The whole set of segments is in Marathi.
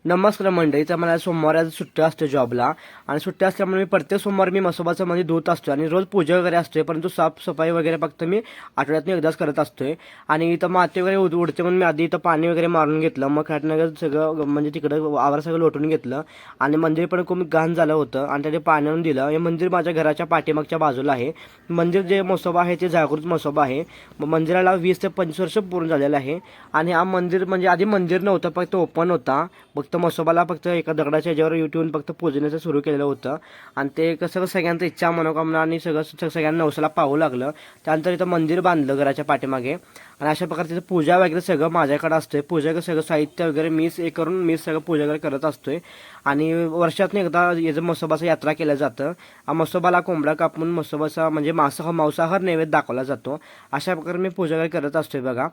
नमस्कार मंडळी. तर मला सोमवारी आज सुट्टी असते जॉबला आणि सुट्टी असल्यामुळे मी प्रत्येक सोमवारी मी म्हसोबाचं म्हणजे धुत असतो आणि रोज पूजा वगैरे असते, परंतु साफसफाई वगैरे फक्त मी आठवड्यातून एकदाच करत असतोय. आणि इथं माती वगैरे उडते म्हणून मी आधी इथं पाणी वगैरे मारून घेतलं, मग खाटनगर सगळं म्हणजे तिकडं आवार सगळं लोटून घेतलं आणि मंदिर पण खूप घाण झालं होतं आणि त्याने पाणी आणून दिलं. हे मंदिर माझ्या घराच्या पाठीमागच्या बाजूला आहे. मंदिर जे म्हसोबा आहे ते जागृत म्हसोबा आहे. मंदिराला 20 ते 25 वर्ष पूर्ण झालेलं आहे आणि हा मंदिर म्हणजे आधी मंदिर नव्हतं, फक्त ओपन होता. फक्त म्हसोबाला फक्त एका दगडाच्या ह्याच्यावर ठेवून फक्त पूजण्याचं सुरू केलेलं होतं आणि ते कसं सगळ्यांचं इच्छा मनोकामना आणि सगळ्यांना नवसाला पाहू लागलं. त्यानंतर इथं मंदिर बांधलं घराच्या पाठीमागे आणि अशा प्रकारे तिथं पूजा वगैरे सगळं माझ्याकडे असतंय. पूजा सगळं साहित्य वगैरे मीच हे करून मीच सगळं पूजा वगैरे करत असतोय आणि वर्षातून एकदा याचं म्हसोबाचं यात्रा केलं जातं. म्हसोबाला कोंबडा कापून म्हसोबाचा म्हणजे मांसाहार नैवेद्य दाखवला जातो. अशा प्रकारे मी पूजा वगैरे करत असतोय बघा.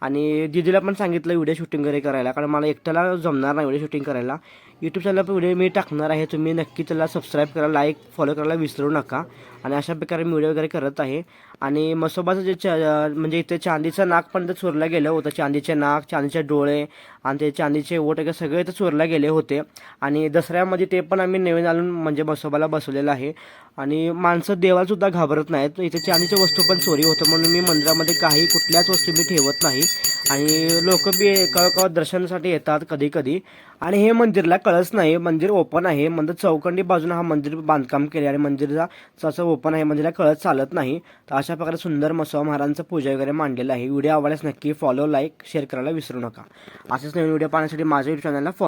आणि दीदीला पण सांगितलं व्हिडिओ शूटिंग वगैरे करायला, कारण मला एकट्याला जमणार नाही व्हिडिओ शूटिंग करायला. यूट्यूब चॅनल पण व्हिडिओ मी टाकणार आहे, तुम्ही नक्की त्याला सबस्क्राईब करा, लाईक फॉलो करायला विसरू नका. आणि अशा प्रकारे मी व्हिडिओ वगैरे करत आहे. आणि म्हसोबाचं म्हणजे इथे चांदीचं नाक पण इथं चोरलं गेलं होतं. चांदीचे नाक, चांदीचे डोळे आणि ते चांदीचे ओठ वगैरे सगळे इथं चोरले गेले होते. आणि दसऱ्यामध्ये ते पण आम्ही नवीन आणून म्हणजे म्हसोबाला बसवलेलं आहे. आणि माणसं देवाला सुद्धा घाबरत नाहीत. इथे चांदीच्या वस्तू पण चोरी होतं म्हणून मी मंदिरामध्ये काही कुठल्याच वस्तू मी ठेवत नाही. आणि लोक बी कवा दर्शनासाठी येतात कधी कधी. आणि हे मंदिरला कळस नाही, मंदिर ओपन आहे. मंदिर चौकंडी बाजूने हा मंदिर बांधकाम केले आणि मंदिरचा असं ओपन आहे, मंदिरला कळस चालत नाही. तर अशा प्रकारे सुंदर म्हसोबा महाराजांचं पूजा वगैरे मांडलेलं आहे. व्हिडिओ आवडल्यास नक्की फॉलो, लाईक, शेअर करायला विसरू नका. असेच नवीन व्हिडिओ पाहण्यासाठी माझ्या यूट्यूब चॅनलला फॉलो